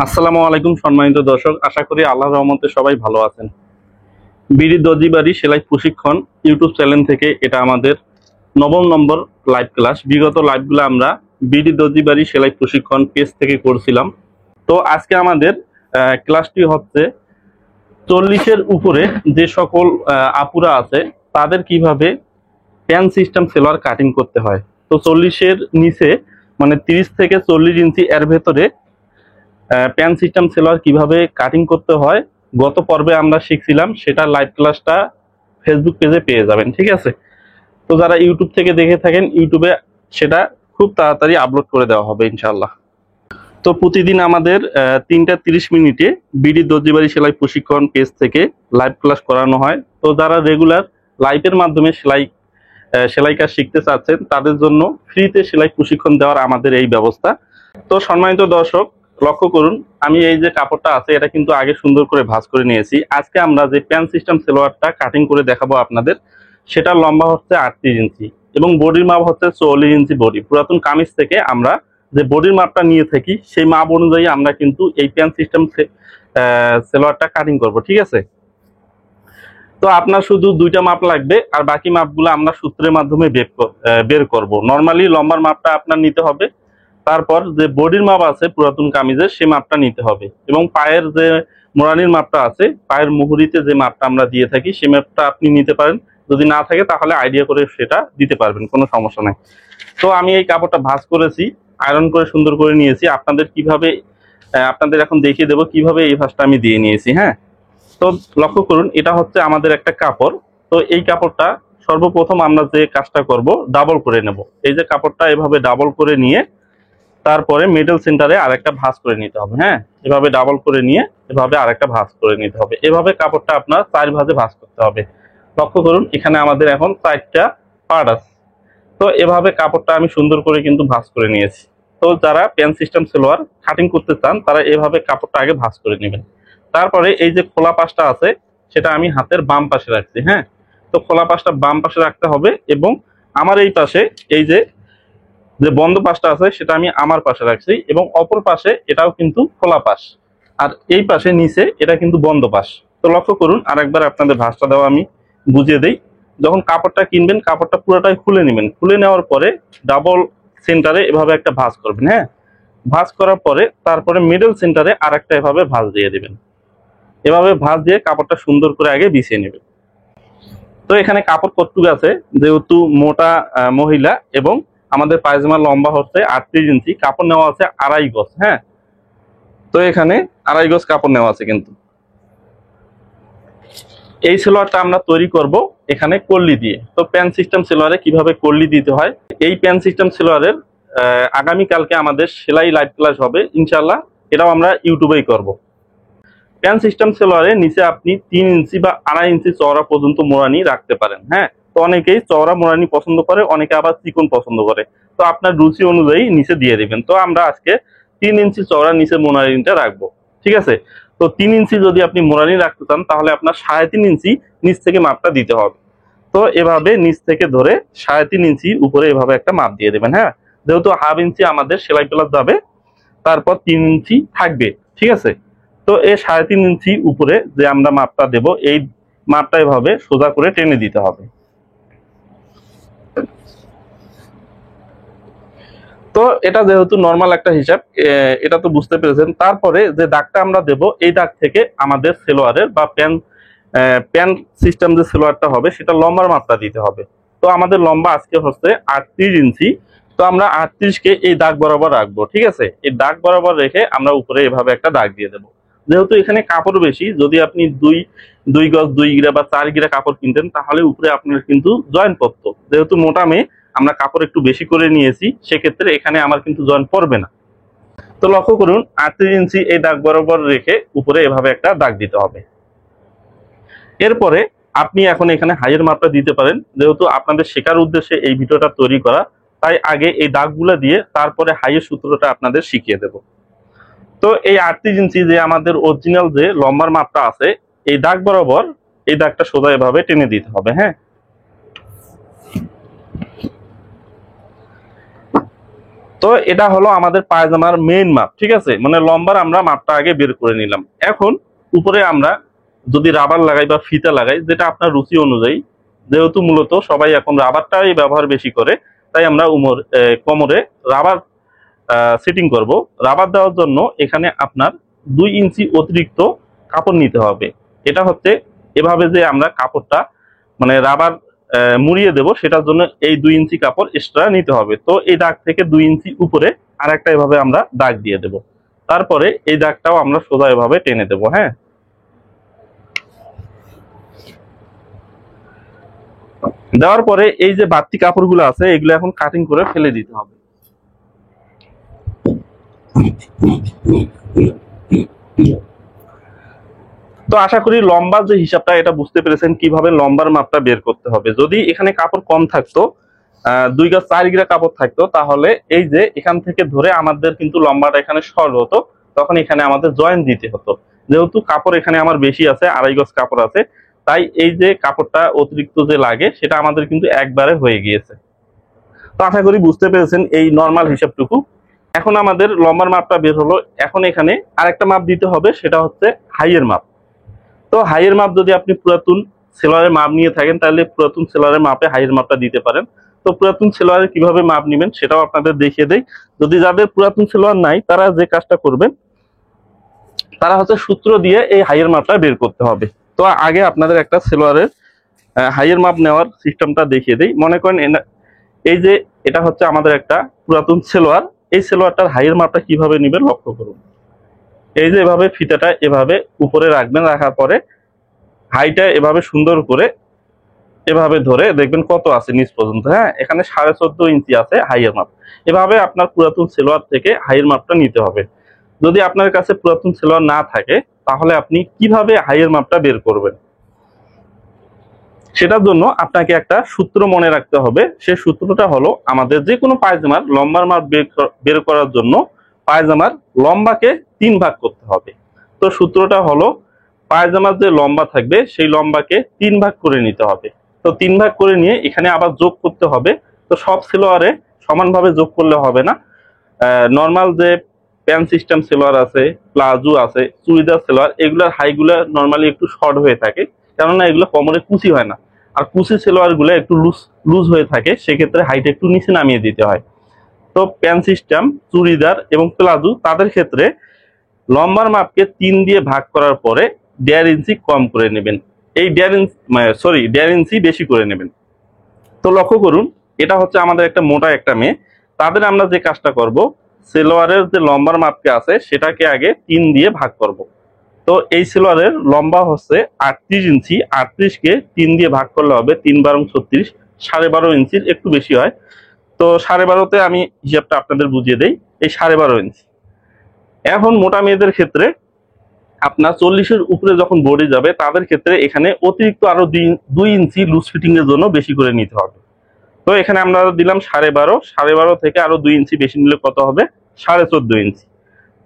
আসসালামু আলাইকুম সম্মানিত দর্শক, আশা করি আল্লাহর রহমতে সবাই ভালো আছেন। বিডি দর্জিবাড়ি সেলাই প্রশিক্ষণ ইউটিউব চ্যানেল থেকে এটা আমাদের নবম নম্বর লাইভ ক্লাস। বিগত লাইভগুলো আমরা বিডি দর্জিবাড়ি সেলাই প্রশিক্ষণ পেজ থেকে করছিলাম। তো আজকে আমাদের ক্লাসটি হচ্ছে 40-এর উপরে যে সকল আপুরা আছে তাদের কিভাবে প্যান সিস্টেম সেলোয়ার কাটিং করতে হয়। তো 40-এর নিচে মানে 30 থেকে 40 ইঞ্চি এর ভেতরে প্যান সিস্টেম সেলোয়ার কিভাবে কাটিং করতে হয় গত পর্বে আমরা শিখছিলাম, সেটা লাইভ ক্লাসটা ফেসবুক পেজে পেয়ে যাবেন। ঠিক আছে, তো যারা ইউটিউব থেকে দেখে থাকেন ইউটিউবে সেটা খুব তাড়াতাড়ি আপলোড করে দেওয়া হবে ইনশাল্লাহ। তো প্রতিদিন আমাদের 3টা 30 মিনিটে বিডি দর্জিবাড়ি সেলাই প্রশিক্ষণ পেজ থেকে লাইভ ক্লাস করানো হয়। তো যারা রেগুলার লাইভের মাধ্যমে সেলাই কাজ শিখতে চাচ্ছেন তাদের জন্য ফ্রিতে সেলাই প্রশিক্ষণ দেওয়ার আমাদের এই ব্যবস্থা। তো সম্মানিত দর্শক, লক্ষ্য করুন, আমি এই যে কাপড়টা আছে এটা কিন্তু আগে সুন্দর করে ভাঁজ করে নিয়েছি। আজকে আমরা যে প্যান সিস্টেম সেলোয়ারটা কাটিং করে দেখাবো আপনাদের, সেটা লম্বা হচ্ছে 38 ইঞ্চি এবং বডির মাপ হচ্ছে 44 ইঞ্চি বডি। পুরাতন কামিজ থেকে আমরা যে বডির মাপটা নিয়ে থাকি সেই মাপ অনুযায়ী আমরা কিন্তু এই প্যান সিস্টেম সেলোয়ারটা কাটিং করব। ঠিক আছে, তো আপনার শুধু 2টা মাপ লাগবে, আর বাকি মাপগুলো আমরা সূত্রের মাধ্যমে বের করব। নর্মালি লম্বার মাপটা আপনার নিতে হবে, তারপর যে বডির মাপ আছে পুরাতন কামিজের সে মাপটা নিতে হবে, এবং পায়ের যে মোড়ানির মাপটা আছে, পায়ের মুহুরিতে যে মাপটা আমরা দিয়ে থাকি সে মাপটা আপনি নিতে পারেন। যদি না থাকে তাহলে আইডিয়া করে সেটা দিতে পারবেন, কোনো সমস্যা নাই। তো আমি এই কাপড়টা ভাঁজ করেছি, আয়রন করে সুন্দর করে নিয়েছি। আপনাদের এখন দেখিয়ে দেবো কিভাবে এই ভাঁজটা আমি দিয়ে নিয়েছি। হ্যাঁ, তো লক্ষ্য করুন, এটা হচ্ছে আমাদের একটা কাপড়। তো এই কাপড়টা সর্বপ্রথম আমরা যে কাজটা করব, ডাবল করে নেব। এই যে কাপড়টা এভাবে ডাবল করে নিয়ে তারপরে মিডল সেন্টারে আরেকটা ভাঁজ করে নিতে হবে। হ্যাঁ, এভাবে ডাবল করে নিয়ে এভাবে আরেকটা ভাঁজ করে নিতে হবে। এভাবে কাপড়টা আপনার 4 ভাঁজে ভাঁজ করতে হবে। লক্ষ্য করুন, এখানে আমাদের এখন 4টা পার্ট আছে। তো এভাবে কাপড়টা আমি সুন্দর করে কিন্তু ভাঁজ করে নিয়েছি। তো যারা প্যান সিস্টেম সেলোয়ার কাটিং করতে চান তারা এভাবে কাপড়টা আগে ভাঁজ করে নেবেন। তারপরে এই যে খোলা পাশটা আছে সেটা আমি হাতের বাম পাশে রাখছি। হ্যাঁ, তো খোলা পাশটা বাম পাশে রাখতে হবে, এবং আমার এই পাশে এই যে যে বন্ধ পাশটা আছে সেটা আমি আমার পাশে রাখছি, এবং অপর পাশে এটাও কিন্তু খোলা পাশ, আর এই পাশে নিচে এটা কিন্তু বন্ধ পাশ। তো লক্ষ্য করুন, আরেকবার আপনাদের ভাঁজটা দেওয়া আমি বুঝিয়ে দেই। যখন কাপড়টা কিনবেন কাপড়টা পুরোটাই খুলে নেবেন। খুলে নেওয়ার পরে ডাবল সেন্টারে এভাবে একটা ভাঁজ করবেন। হ্যাঁ, ভাঁজ করার পরে তারপরে মিডল সেন্টারে আরেকটা এভাবে ভাঁজ দিয়ে দিবেন। এভাবে ভাঁজ দিয়ে কাপড়টা সুন্দর করে আগে বিছিয়ে নেবেন। তো এখানে কাপড় কতটুকু আছে, যেহেতু মোটা মহিলা এবং আমাদের পায়জামার লম্বা হচ্ছে 38 ইঞ্চি, কাপড় নেওয়া আছে 2.5 গজ। হ্যাঁ, তো এখানে 2.5 গজ কাপড় নেওয়া আছে। কিন্তু এই সেলোয়ারটা আমরা তৈরি করব এখানে কল্লি দিয়ে। তো প্যান সিস্টেম সেলোয়ারে কিভাবে কল্লি দিতে হয়, এই প্যান সিস্টেম সেলোয়ারের আগামীকালকে আমাদের সেলাই লাইভ ক্লাস হবে ইনশাল্লাহ। এটাও আমরা ইউটিউবেই করব। প্যান সিস্টেম সেলোয়ারে নিচে আপনি 3 ইঞ্চি বা 2.5 ইঞ্চি চওড়া পর্যন্ত মোড়ানি রাখতে পারেন। হ্যাঁ, তো অনেকেই চওড়া মোড়ানি পছন্দ করে, অনেকে আবার চিকন পছন্দ করে। তো আপনার রুচি অনুযায়ী নিচে দিয়ে দিবেন। তো আমরা আজকে 3 ইঞ্চি চওড়া নিচে মোড়ানিটা রাখবো। ঠিক আছে, তো 3 ইঞ্চি যদি আপনি মোড়ানি রাখতে চান তাহলে আপনার 3.5 ইঞ্চি নিচ থেকে মাপটা দিতে হবে। তো এভাবে নিচ থেকে ধরে 3.5 ইঞ্চি উপরে এভাবে একটা মাপ দিয়ে দেবেন। হ্যাঁ, যেহেতু হাফ ইঞ্চি আমাদের সেলাই প্লাস যাবে, তারপর 3 ইঞ্চি থাকবে। ঠিক আছে, তো এই 3.5 ইঞ্চি উপরে যে আমরা মাপটা দেব, এই মাপটা এভাবে সোজা করে টেনে দিতে হবে। তো এটা যেহেতু নর্মাল একটা হিসাব, এটা তো বুঝতে পেরেছেন। তারপরে যে দাগটা আমরা দেব, এই দাগ থেকে আমাদের সেলোয়ারের বা প্যান সিস্টেম যে সেলোয়ারটা হবে সেটা লম্বার মাপটা দিতে হবে। তো আমাদের লম্বা আজকে হচ্ছে 38 ইঞ্চি। তো আমরা 38কে এই দাগ বরাবর রাখবো। ঠিক আছে, এই দাগ বরাবর রেখে আমরা উপরে এভাবে একটা দাগ দিয়ে দেবো। যেহেতু এখানে কাপড় বেশি, যদি আপনি দুই দুই গজ 2 গিরা বা 4 গিরা কাপড় কিনতেন তাহলে উপরে আপনার কিন্তু জয়েন্ট পড়তো। যেহেতু মোটা মেয়ে, আমরা কাপড় একটু বেশি করে নিয়েছি, সেক্ষেত্রে এখানে আমার কিন্তু জয়েন্ট পড়বে না। তো লক্ষ্য করুন, 38 ইঞ্চি এই দাগ বরাবর রেখে উপরে এভাবে একটা দাগ দিতে হবে। এরপরে আপনি এখন এখানে হাইয়ের মাপটা দিতে পারেন। যেহেতু আপনাদের শেখার উদ্দেশ্যে এই ভিডিওটা তৈরি করা, তাই আগে এই দাগগুলো দিয়ে তারপরে হাইয়ের সূত্রটা আপনাদের শিখিয়ে দেব। তো এই 38 ইঞ্চি যে আমাদের অরিজিনাল যে লম্বার মাপটা আছে, এই দাগ বরাবর এই দাগটা সোজা এভাবে টেনে দিতে হবে। হ্যাঁ, তো এটা হলো আমাদের পায়জামার মেইন মাপ, ঠিক আছে, মানে লম্বার আমরা মাপটা আগে বের করে নিলাম। এখন উপরে আমরা যদি রাবার লাগাই বা ফিতা লাগাই, যেটা আপনার রুচি অনুযায়ী, যেহেতু মূলত সবাই এখন রাবারটাই ব্যবহার বেশি করে, তাই আমরা কোমরে রাবার সেটিং করব। রাবার দেওয়ার জন্য এখানে আপনার 2 ইঞ্চি অতিরিক্ত কাপড় নিতে হবে। এটা হচ্ছে এভাবে যে আমরা কাপড়টা মানে রাবার মুড়িয়ে দেব, সেটার জন্য এই 2 ইঞ্চি কাপড় এক্সট্রা নিতে হবে। তো এই দাগ থেকে 2 ইঞ্চি উপরে আর একটা এভাবে আমরা দাগ দিয়ে দেব। তারপরে এই দাগটাও আমরা সোজা এভাবে টেনে দেব। হ্যাঁ, দেওয়ার পরে এই যে বাড়তি কাপড়গুলো আছে এগুলো এখন কাটিং করে ফেলে দিতে হবে। তো আশা করি লম্বার যে হিসাবটা এটা বুঝতে পেরেছেন কিভাবে লম্বার মাপটা বের করতে হবে। যদি এখানে কাপড় কম থাকতো, 2 গজ 4 গিরা কাপড় থাকতো, তাহলে এই যে এখান থেকে ধরে আমাদের কিন্তু লম্বাটা এখানে সরল হতো, তখন এখানে আমাদের জয়েন্ট দিতে হতো। যেহেতু কাপড় এখানে আমার বেশি আছে, 2.5 গজ কাপড় আছে, তাই এই যে কাপড়টা অতিরিক্ত যে লাগে সেটা আমাদের কিন্তু একবারে হয়ে গিয়েছে। তো আশা করি বুঝতে পেরেছেন এই নর্মাল হিসাবটুকু। এখন আমাদের লম্বার মাপটা বের হলো। এখন এখানে আরেকটা মাপ দিতে হবে, সেটা হচ্ছে হাইয়ের মাপ। তো হাইয়ের মাপ যদি আপনি পুরাতন সেলোয়ারের মাপ নিয়ে থাকেন, তাহলে পুরাতন সেলোয়ারের মাপে হাইয়ের মাপটা দিতে পারেন। তো পুরাতন সেলোয়ারে কিভাবে মাপ নেবেন সেটাও আপনাদের দেখিয়ে দেই। যদি যাদের পুরাতন সেলোয়ার নাই, তারা যে কাজটা করবেন, তারা হচ্ছে সূত্র দিয়ে এই হাইয়ের মাপটা বের করতে হবে। তো আগে আপনাদের একটা সেলোয়ারের হাইয়ের মাপ নেওয়ার সিস্টেমটা দেখিয়ে দেই। মনে করেন এই যে এটা হচ্ছে আমাদের একটা পুরাতন সেলোয়ার, এই সেলোয়ারটার হাইয়ের মাপটা কিভাবে নেবেন লক্ষ্য করুন। এই যে এভাবে ফিতাটা এভাবে উপরে রাখবেন, রাখার পরে হাইটা এভাবে সুন্দর করে এভাবে ধরে দেখবেন কত আছে নিচ পর্যন্ত। হ্যাঁ, এখানে 14.5 ইঞ্চি আছে হাইয়ের মাপ। এভাবে আপনার পুরাতন সেলোয়ার থেকে হাইয়ের মাপটা নিতে হবে। যদি আপনার কাছে পুরাতন সেলোয়ার না থাকে, তাহলে আপনি কিভাবে হাইয়ের মাপটা বের করবেন, সেটার জন্য আপনাকে একটা সূত্র মনে রাখতে হবে। সেই সূত্রটা হলো, আমাদের যে কোনো পায়জামার লম্বার মাপ বের করার জন্য পায়জামার লম্বাকে 3 ভাগ করতে হবে। তো সূত্রটা হলো, পায়জামার যে লম্বা থাকবে সেই লম্বাকে 3 ভাগ করে নিতে হবে। তো 3 ভাগ করে নিয়ে এখানে আবার যোগ করতে হবে। তো সব সেলোয়ারে সমানভাবে যোগ করলে হবে না। নর্মাল যে প্যান্ট সিস্টেম সেলোয়ার আছে, প্লাজো আছে, চুড়িদার সেলোয়ার, এগুলোর হাইগুলো নর্মালি একটু শর্ট হয়ে থাকে, কেননা এগুলো কোমরে কুচি হয় না। আর কুচি সেলোয়ার গুলো একটু লুজ লুজ হয়ে থাকে, সেক্ষেত্রে হাইট একটু নিচে নামিয়ে দিতে হয়। তো প্যান্ট সিস্টেম, চুড়িদার এবং প্লাজো তাদের ক্ষেত্রে লম্বার মাপকে 3 দিয়ে ভাগ করার পরে 1.5 ইঞ্চি কম করে নেবেন। এই 1.5 ইঞ্চি বেশি করে নেবেন। তো লক্ষ্য করুন, এটা হচ্ছে আমাদের একটা মোটা একটা মেয়ে। তাদের আমরা যে কাজটা করব, সেলোয়ারের যে লম্বার মাপকে আছে সেটাকে আগে 3 দিয়ে ভাগ করব। তো এই সেলোয়ারের লম্বা হচ্ছে 38 ইঞ্চি, 38কে 3 দিয়ে ভাগ করলে হবে 3 × 36, 12.5 ইঞ্চির একটু বেশি হয়। তো 12.5-তে আমি হিসাবটা আপনাদের বুঝিয়ে দেই, এই 12.5 ইঞ্চি। এখন মোটা মেয়েদের ক্ষেত্রে আপনার 40-এর উপরে যখন বডি যাবে, তাদের ক্ষেত্রে এখানে অতিরিক্ত আরো 2 ইঞ্চি লুজ ফিটিং এর জন্য বেশি করে নিতে হবে। তো এখানে আমরা দিলাম 12.5, 12.5 থেকে আরো 2 ইঞ্চি বেশি নিলে কত হবে, 14.5 ইঞ্চি।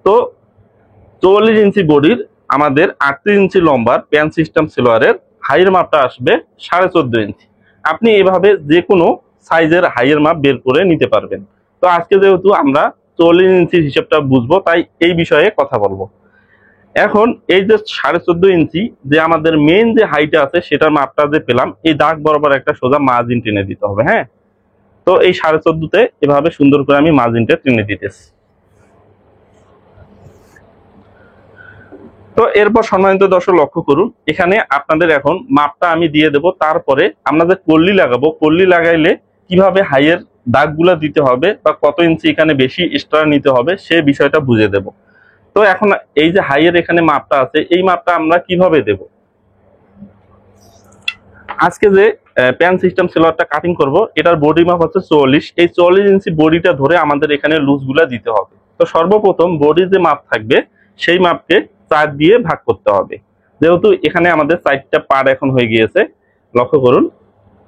তো 44 ইঞ্চি বডির আমাদের 38 ইঞ্চি লম্বার প্যান্ট সিস্টেম সেলোয়ারের হাইয়ের মাপটা আসবে 14.5 ইঞ্চি। আপনি এভাবে যে কোনো সাইজের হাইয়ের মাপ বের করে নিতে পারবেন। তো আজকে যেহেতু আমরা 44 ইঞ্চির হিসাবটা বুঝবো, তাই এই বিষয়ে কথা বলবো। এখন এই যে 14.5 ইঞ্চি যে আমাদের মেইন যে হাইটটা আছে সেটার মাপটা যে পেলাম, এই দাগ বরাবর একটা সোজা মার্জিন টেনে দিতে হবে। হ্যাঁ, তো এই 14.5-তে এভাবে সুন্দর করে আমি মার্জিনটা টেনে দিতেছি। তো এরপর সম্মানিত দর্শক লক্ষ্য করুন, এখানে আপনাদের এখন মাপটা আমি দিয়ে দেব। তারপরে আমরা যে কল্লি লাগাবো, কল্লি লাগাইলে কিভাবে হাইয়ের দাগগুলা দিতে হবে বা কত ইঞ্চি এখানে বেশি এক্সট্রা নিতে হবে সে বিষয়টা বুঝিয়ে দেব। তো এখন এই যে হাইয়ের এখানে মাপটা আছে, এই মাপটা আমরা কিভাবে দেব। আজকে যে প্যান্ট সিস্টেম সেলোয়ারটা কাটিং করব, এটার বডি মাপ হচ্ছে 44। এই 44 ইঞ্চি বডিটা ধরে আমাদের এখানে লুজগুলা দিতে হবে। তো সর্বপ্রথম বডি যে মাপ থাকবে সেই মাপকে 4 দিয়ে ভাগ করতে হবে। যেহেতু এখানে আমাদের 4টা পার্ট এখন হয়ে গিয়েছে, লক্ষ্য করুন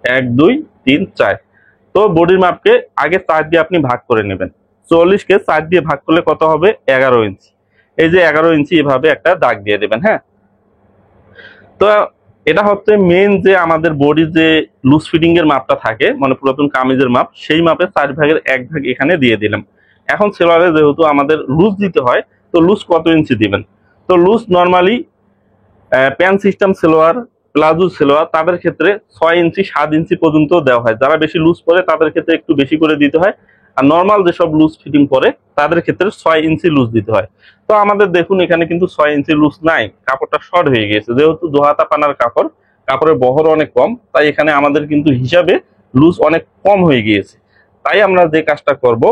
1 2 3 4। তো বডির মাপকে আগে 4 দিয়ে আপনি ভাগ করে নেবেন। 44কে 4 দিয়ে ভাগ করলে কত হবে, 11 ইঞ্চি। এই যে 11 ইঞ্চি এভাবে একটা দাগ দিয়ে দেবেন। হ্যাঁ, তো এটা হচ্ছে মেন যে আমাদের বডি যে লুজ ফিটিং এর মাপটা থাকে, মানে পুরাতন কামিজের মাপ, সেই মাপে 4 ভাগের 1 ভাগ এখানে দিয়ে দিলাম। এখন সেলোয়ারে যেহেতু আমাদের লুজ দিতে হয়, তো লুজ কত ইঞ্চি দিবেন? তো loose normally pant system salwar, palazzo salwar তাদের ক্ষেত্রে 6 ইঞ্চি 7 ইঞ্চি পর্যন্ত দেওয়া হয়। যারা বেশি লুজ পরে তাদের ক্ষেত্রে একটু বেশি করে দিতে হয়, আর নর্মাল যেসব লুজ ফিটিং পরে তাদের ক্ষেত্রে 6 ইঞ্চি লুজ দিতে হয়। তো আমাদের দেখুন এখানে কিন্তু 6 ইঞ্চি লুজ নাই, কাপড়টা শর্ট হয়ে গিয়েছে। যেহেতু দোহাতা পানার কাপড়, কাপড়ের বহর অনেক কম, তাই এখানে আমাদের কিন্তু হিসাবে লুজ অনেক কম হয়ে গিয়েছে। তাই আমরা যে কাজটা করব,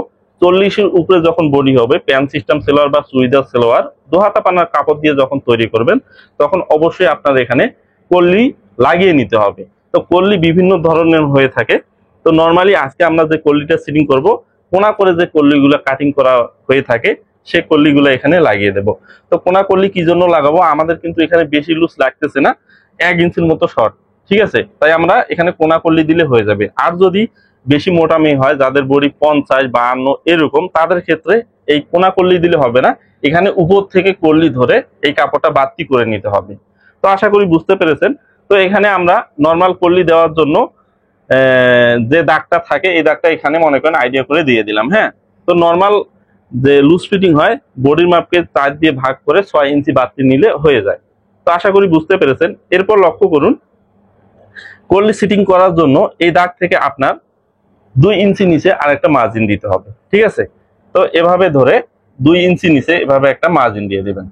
40-এর উপরে যখন বডি হবে প্যান্ট সিস্টেম সেলোয়ার বা চুড়িদার সেলোয়ার দোহাতা পানার কাপড় দিয়ে যখন তৈরি করবেন, তখন অবশ্যই আপনার এখানে কল্লি লাগিয়ে নিতে হবে। তো কল্লি বিভিন্ন ধরনের হয়ে থাকে। তো নর্মালি আজকে আমরা যে কল্লিটা সিটিং করব, কোনা করে যে কল্লিগুলো কাটিং করা হয়ে থাকে সেই কল্লিগুলো এখানে লাগিয়ে দেব। তো কোনা কল্লি কি জন্য লাগাবো, আমাদের কিন্তু এখানে বেশি লুজ লাগতেছে না, 1 ইঞ্চির মতো শর্ট, ঠিক আছে? তাই আমরা এখানে কোনা কল্লি দিলে হয়ে যাবে। আর যদি বেশি মোটা মেয়ে হয়, যাদের বডি 50-52 এরকম, তাদের ক্ষেত্রে এই কোনা কল্লি দিলে হবে না, এখানে উপর থেকে কল্লি ধরে এই কাপড়টা বাড়তি করে নিতে হবে। তো আশা করি বুঝতে পেরেছেন। তো এখানে আমরা নর্মাল কল্লি দেওয়ার জন্য যে দাগটা থাকে এই দাগটা এখানে মনে করেন আইডিয়া করে দিয়ে দিলাম। হ্যাঁ, তো নর্মাল যে লুজ ফিটিং হয় বডির মাপকে 4 দিয়ে ভাগ করে 6 ইঞ্চি বাড়তি নিলে হয়ে যায়। তো আশা করি বুঝতে পেরেছেন। এরপর লক্ষ্য করুন, কল্লি সিটিং করার জন্য এই দাগ থেকে আপনার 2 ইঞ্চি নিচে আরেকটা মার্জিন দিতে হবে, ঠিক আছে? তো এভাবে ধরে 2 ইঞ্চি নিচে এভাবে একটা মার্জিন দিয়ে দেবেন।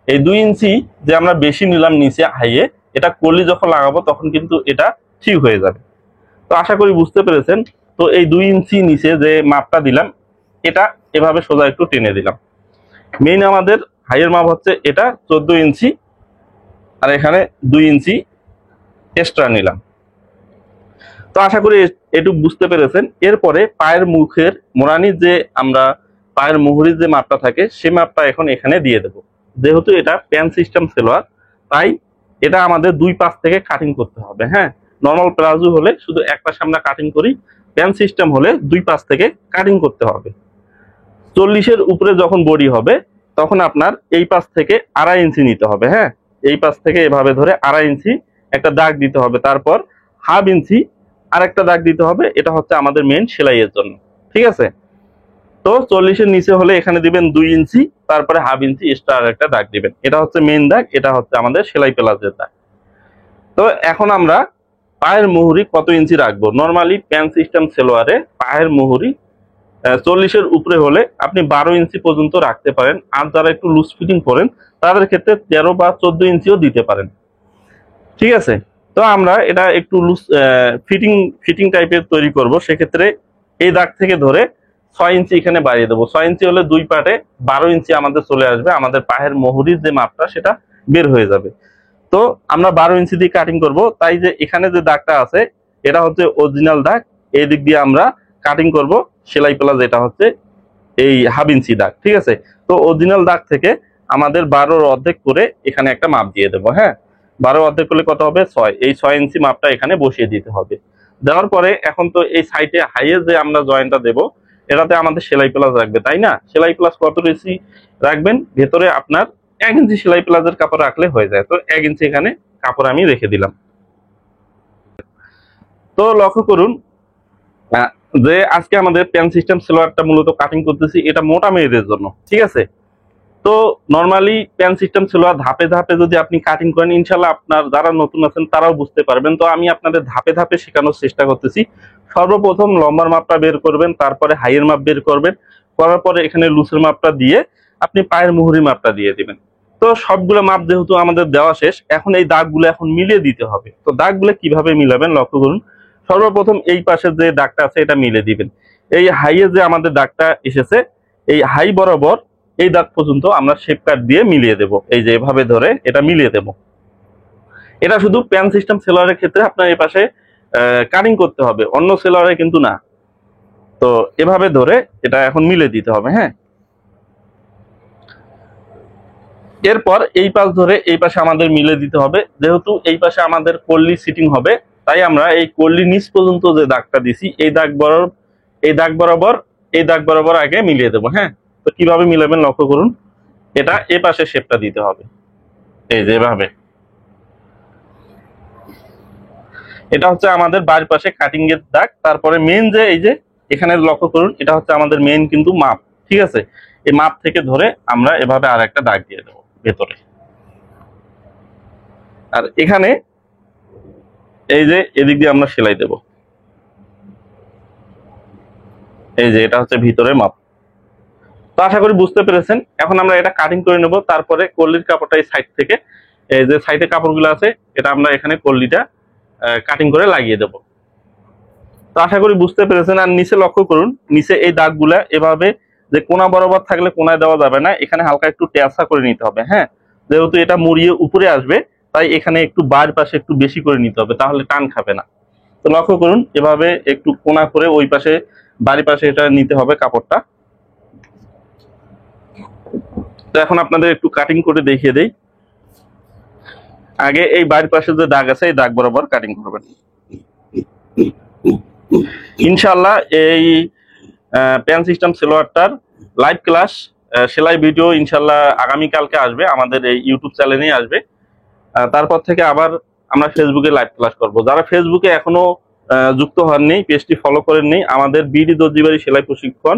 এই 2 ইঞ্চি যে আমরা বেশি নিলাম নিচে হাইয়ে, এটা কল্লি যখন লাগাবো তখন কিন্তু এটা ঠিক হয়ে যাবে। তো আশা করি বুঝতে পেরেছেন। তো এই 2 ইঞ্চি নিচে যে মাপটা দিলাম, এটা এভাবে সোজা একটু টেনে দিলাম। মেইন আমাদের হাইয়ের মাপ হচ্ছে এটা 14 ইঞ্চি, আর এখানে 2 ইঞ্চি এক্সট্রা নিলাম। তো আশা করি এটুকু বুঝতে পেরেছেন। এরপরে পায়ের মুখের মোড়ানির যে আমরা পায়ের মুহুরির যে মাপটা থাকে সেই মাপটা এখন এখানে দিয়ে দেব। যেহেতু এটা প্যান্ট সিস্টেম সেলোয়ার, তাই এটা আমাদের 2 পাশ থেকে কাটিং করতে হবে। হ্যাঁ, নর্মাল প্লাজো হলে শুধু এক পাশে আমরা কাটিং করি, প্যান্ট সিস্টেম হলে 2 পাশ থেকে কাটিং করতে হবে। 40-এর উপরে যখন বডি হবে তখন আপনার এই পাশ থেকে 2.5 ইঞ্চি নিতে হবে। হ্যাঁ, এই পাশ থেকে এভাবে ধরে 2.5 ইঞ্চি একটা দাগ দিতে হবে, তারপর 1/2 ইঞ্চি আরেকটা দাগ দিতে হবে। এটা হচ্ছে আমাদের মেন সেলাইয়ের জন্য, ঠিক আছে? তো 40-এর নিচে হলে এখানে দিবেন 2 ইঞ্চি, তারপরে 1/2 ইঞ্চি এক্সট্রা আরেকটা দাগ দিবেন। এটা হচ্ছে মেন দাগ, এটা হচ্ছে আমাদের সেলাই প্লাজের দাগ। তো এখন আমরা পায়ের মুহুরি কত ইঞ্চি রাখবো? নর্মালি প্যান্ট সিস্টেম সেলোয়ারে পায়ের মুহুরি 40-এর উপরে হলে আপনি 12 ইঞ্চি পর্যন্ত রাখতে পারেন। আর যারা একটু লুজ ফিটিং করেন তাদের ক্ষেত্রে 13 বা 14 ইঞ্চিও দিতে পারেন, ঠিক আছে? তো আমরা এটা একটু লুজ ফিটিং ফিটিং টাইপের তৈরি করব, সেক্ষেত্রে এই দাগ থেকে ধরে 6 ইঞ্চি এখানে বাড়িয়ে দেবো। 6 ইঞ্চি হলে 2 পার্টে 12 ইঞ্চি আমাদের চলে আসবে, আমাদের পায়ের মুহুরির যে মাপটা সেটা বের হয়ে যাবে। তো আমরা 12 ইঞ্চি দিয়ে কাটিং করব, তাই যে এখানে যে দাগটা আছে এটা হচ্ছে অরিজিনাল দাগ, এই দিক দিয়ে আমরা কাটিং করব সেলাই প্লাস, এটা হচ্ছে এই 1/2 ইঞ্চি দাগ, ঠিক আছে? তো অরিজিনাল দাগ থেকে আমাদের 12-র অর্ধেক করে এখানে একটা মাপ দিয়ে দেবো। হ্যাঁ, 12 অর্ধেক করলে কত হবে? 6। এই 6 ইঞ্চি মাপটা এখানে বসিয়ে দিতে হবে। দেওয়ার পরে এখন তো এই সাইডে হাইয়ে যে আমরা জয়েন্টটা দেবো এটাতে আমাদের সেলাই প্লাস রাখবে, তাই না? সেলাই প্লাস কত ইঞ্চি রাখবেন? ভেতরে আপনার 1 ইঞ্চি সেলাই প্লাসের কাপড় রাখলে হয়ে যায়। তো 1 ইঞ্চি এখানে কাপড় আমি রেখে দিলাম। তো লক্ষ্য করুন যে আজকে আমাদের প্যান্ট সিস্টেম সেলোয়ারটা মূলত কাটিং করতেছি, এটা মোটা মেয়েদের জন্য, ঠিক আছে? তো নর্মালি প্যান্ট সিস্টেম সেলোয়ার ধাপে ধাপে যদি আপনি কাটিং করেন, ইনশাল্লাহ আপনার যারা নতুন আছেন তারাও বুঝতে পারবেন। তো আমি আপনাদের ধাপে ধাপে শেখানোর চেষ্টা করতেছি। সর্বপ্রথম লম্বার মাপটা বের করবেন, তারপরে হাইয়ের মাপ বের করবেন, করার পরে এখানে লুসের মাপটা দিয়ে আপনি পায়ের মুহুরি মাপটা দিয়ে দিবেন। তো সবগুলো মাপ যেহেতু আমাদের দেওয়া শেষ, এখন এই দাগগুলো এখন মিলিয়ে দিতে হবে। তো দাগগুলো কিভাবে মিলাবেন লক্ষ্য করুন। সর্বপ্রথম এই পাশে যে দাগটা আছে এটা মিলে দিবেন। এই হাইয়ে যে আমাদের দাগটা এসেছে, এই হাই বরাবর এই দাগ পর্যন্ত আমরা শেপ কাট দিয়ে মিলিয়ে দেব। এই যে এভাবে ধরে এটা মিলিয়ে দেব। এটা শুধু প্যান সিস্টেম সেলারের ক্ষেত্রে আপনার এই পাশে কাটিং করতে হবে, অন্য সেলারে কিন্তু না। তো এভাবে ধরে এটা এখন মিলে দিতে হবে। হ্যাঁ, এরপর এই পাশ ধরে এই পাশে আমাদের মিলে দিতে হবে। যেহেতু এই পাশে আমাদের কল্লি সিটিং হবে, তাই আমরা এই কল্লি নিচ পর্যন্ত যে দাগটা দিছি এই দাগ বরাবর এই দাগ বরাবর এই দাগ বরাবর আগে মিলিয়ে দেবো। হ্যাঁ, তো কিভাবে মিলাবেন লক্ষ্য করুন। এটা এ পাশে শেপটা দিতে হবে, এই যে এভাবে। এটা হচ্ছে আমাদের বাড়ির পাশে কাটিং এর দাগ। তারপরে মেন যে এই যে এখানে লক্ষ্য করুন, এটা হচ্ছে আমাদের মেন কিন্তু মাপ, ঠিক ঠিক আছে, এই মাপ থেকে ধরে আমরা এভাবে আর একটা দাগ দিয়ে দেবো ভেতরে। আর এখানে এই যে এদিক দিয়ে আমরা সেলাই দেব, এই যে এটা হচ্ছে ভিতরে মাপ। তো আশা করি বুঝতে পেরেছেন। এখন আমরা এটা কাটিং করে নেব, তারপরে কল্লির কাপড়টা এই সাইড থেকে, এই যে সাইডে কাপড়গুলো আছে এটা আমরা এখানে কল্লিটা কাটিং করে লাগিয়ে দেব। তো আশা করি বুঝতে পেরেছেন। আর নিচে লক্ষ্য করুন, নিচে এই দাগগুলা এভাবে যে কোনা বরাবর থাকলে কোনায় দেওয়া যাবে না, এখানে হালকা একটু টেঁচা করে নিতে হবে। হ্যাঁ, যেহেতু এটা মুড়িয়ে উপরে আসবে তাই এখানে একটু বার পাশে একটু বেশি করে নিতে হবে, তাহলে টান খাবে না। তো লক্ষ্য করুন, এভাবে একটু কোনা করে ওই পাশে বাড়ি পাশে এটা নিতে হবে কাপড়টা। তো এখন আপনাদের একটু কাটিং করে দেখিয়ে দেই। আগে এই বাড়ির পাশে যে দাগ আছে এই দাগ বরাবর কাটিং করবেন। ইনশাআল্লাহ এই প্যান সিস্টেম সেলোয়ারটার লাইভ ক্লাস সেলাই ভিডিও ইনশাআল্লাহ আগামীকালকে আসবে, আমাদের এই ইউটিউব চ্যানেলেই আসবে। তারপর থেকে আবার আমরা ফেসবুকে লাইভ ক্লাস করব। যারা ফেসবুকে এখনো যুক্ত হননি, পেজটি ফলো করেননি, আমাদের বিডি দর্জিবাড়ি সেলাই প্রশিক্ষণ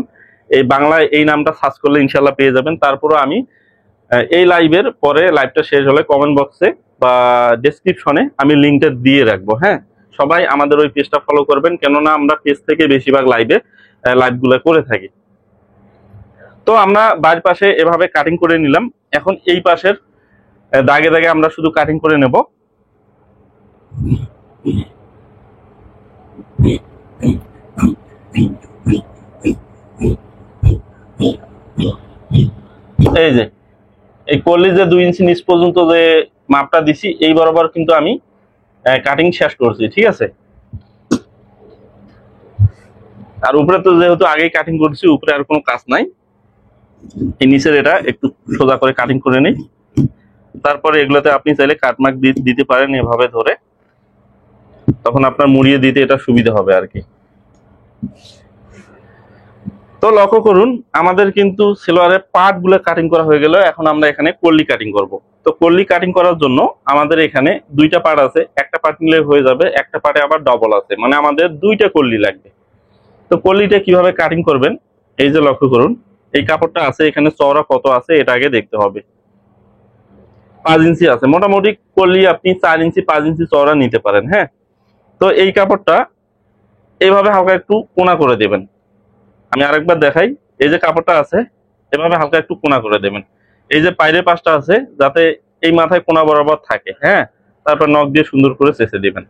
এই বাংলায় এই নামটা সার্চ করলে ইনশাআল্লাহ পেয়ে যাবেন। তারপরও আমি এই লাইভের পরে লাইভটা শেষ হলে কমেন্ট বক্সে বা ডেসক্রিপশনে আমি লিঙ্কটা দিয়ে রাখবো। হ্যাঁ, সবাই আমাদের ওই পেজটা ফলো করবেন, কেননা আমরা পেজ থেকে বেশিরভাগ লাইভগুলো করে থাকি। তো আমরা বাড়ির পাশে এভাবে কাটিং করে নিলাম। এখন এই পাশের দাগে দাগে আমরা শুধু কাটিং করে নেব। এই যে এই কলি যে 2 ইঞ্চি নিচ পর্যন্ত যে মাপটা দিছি এই বরাবর কিন্তু আমি কাটিং শেষ করছি, ঠিক আছে। আর উপরে তো যেহেতু আগেই কাটিং করছি, উপরে আর কোনো কাজ নাই। এই নিচের এটা একটু সোজা করে কাটিং করে নিই। তারপরে এগুলোতে আপনি চাইলে কাটমার্ক দিতে পারেন এভাবে ধরে, তখন আপনার মুড়িয়ে দিতে এটা সুবিধা হবে আর কি। তো লক্ষ্য করুন, আমাদের কিন্তু সেলোয়ারের পার্ট গুলো কাটিং করা হয়ে গেল। এখন আমরা এখানে কল্লি কাটিং করব। তো কল্লি কাটিং করার জন্য আমাদের এখানে দুইটা পার্ট আছে, একটা পার্ট নিলে হয়ে যাবে, একটা পার্টে আবার ডবল আছে, মানে আমাদের দুইটা কল্লি লাগবে। তো কল্লিটা কিভাবে কাটিং করবেন, এই যে লক্ষ্য করুন, এই কাপড়টা আছে এখানে চওড়া কত আছে এটা আগে দেখতে হবে। 5 ইঞ্চি আছে, মোটামুটি কল্লি আপনি 4 ইঞ্চি 5 ইঞ্চি চওড়া নিতে পারেন। হ্যাঁ, তো এই কাপড়টা এইভাবে হালকা একটু কোনা করে দেবেন। আমি আরেকবার দেখাই, এই যে কাপড়টা আছে এভাবে হালকা একটু কোনা করে দেবেন। এই যে পায়ের পাশটা আছে যাতে এই মাথায় কোনা বরাবর থাকে। হ্যাঁ, তারপর নখ দিয়ে সুন্দর করে চেঁচে দিবেন।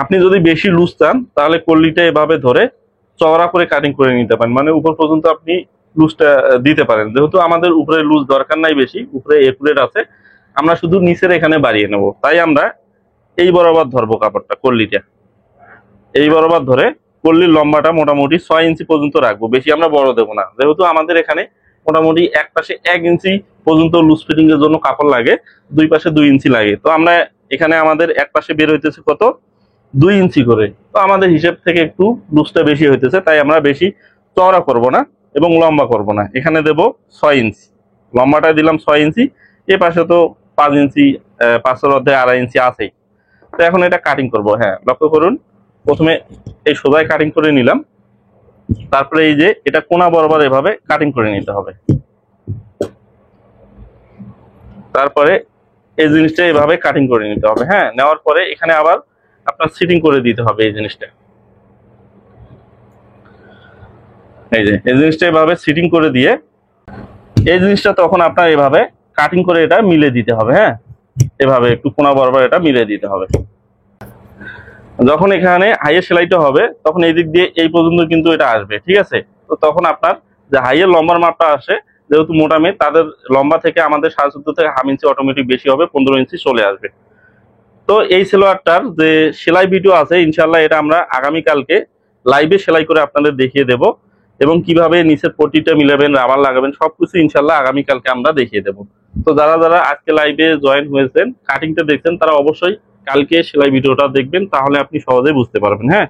আপনি যদি বেশি লুজ চান তাহলে কল্লিটা এভাবে ধরে চওড়া করে কাটিং করে নিতে পারেন, মানে উপর পর্যন্ত আপনি লুজটা দিতে পারেন। যেহেতু আমাদের উপরে লুজ দরকার নাই বেশি, উপরে একুরেট আছে, আমরা শুধু নিচের এখানে বাড়িয়ে নেব। তাই আমরা এই বরাবর ধরবো কাপড়টা, কল্লিটা এই বরাবর ধরে কল্লির লম্বাটা মোটামুটি 6 ইঞ্চি পর্যন্ত রাখবো, বেশি আমরা বড় দেবো না। যেহেতু আমাদের এখানে মোটামুটি এক পাশে 1 ইঞ্চি পর্যন্ত লুজ ফিটিং এর জন্য কাপড় লাগে, দুই পাশে 2 ইঞ্চি লাগে। তো আমরা এখানে আমাদের এক পাশে বের হইতেছে কত, 2 ইঞ্চি করে। তো আমাদের হিসেব থেকে একটু লুজটা বেশি হইতেছে, তাই আমরা বেশি চওড়া করব না এবং লম্বা করব না। এখানে দেব 6 ইঞ্চি, লম্বাটা দিলাম 6 ইঞ্চি, এ পাশে তো 5 ইঞ্চি 5-এর মধ্যে 2.5 ইঞ্চি আছেই। তো এখন এটা কাটিং করব। হ্যাঁ, লক্ষ্য করুন, প্রথমে এই সোজায় কাটিং করে নিলাম, তারপরে এই যে এটা কোনা বরাবর এভাবে কাটিং করে নিতে হবে। তারপরে এই জিনিসটা এভাবে কাটিং করে নিতে হবে। হ্যাঁ, নেওয়ার পরে এখানে আবার আপনার সিটিং করে দিতে হবে এই জিনিসটা। এই যে এই জিনিসটা এভাবে সিটিং করে দিয়ে এই জিনিসটা তখন আপনার এভাবে কাটিং করে এটা মিলে দিতে হবে। হ্যাঁ, এভাবে একটু কোনা বরাবর এটা মিলে দিতে হবে। যখন এখানে হাইয়ের সেলাইটা হবে তখন এই দিক দিয়ে এই পর্যন্ত কিন্তু এটা আসবে, ঠিক আছে। তো তখন আপনার যে হাইয়ের লম্বার মাপটা আসে, যেহেতু মোটা মেয়ে তাদের লম্বা থেকে আমাদের 14.5 থেকে হাফ ইঞ্চি অটোমেটিক বেশি হবে, 15 ইঞ্চি চলে আসবে। তো এই সেলোয়ারটার যে সেলাই ভিডিও আছে ইনশাল্লাহ এটা আমরা আগামীকালকে লাইভে সেলাই করে আপনাদের দেখিয়ে দেব, এবং কিভাবে নিচের পট্টিটা মিলাবেন, রাবার লাগাবেন, সবকিছু ইনশাল্লাহ আগামীকালকে আমরা দেখিয়ে দেব। তো যারা যারা আজকে লাইভে জয়েন হয়েছেন, কাটিংটা দেখছেন, তারা অবশ্যই কালকে সেলাই ভিডিওটা দেখবেন, তাহলে আপনি সহজেই বুঝতে পারবেন। হ্যাঁ,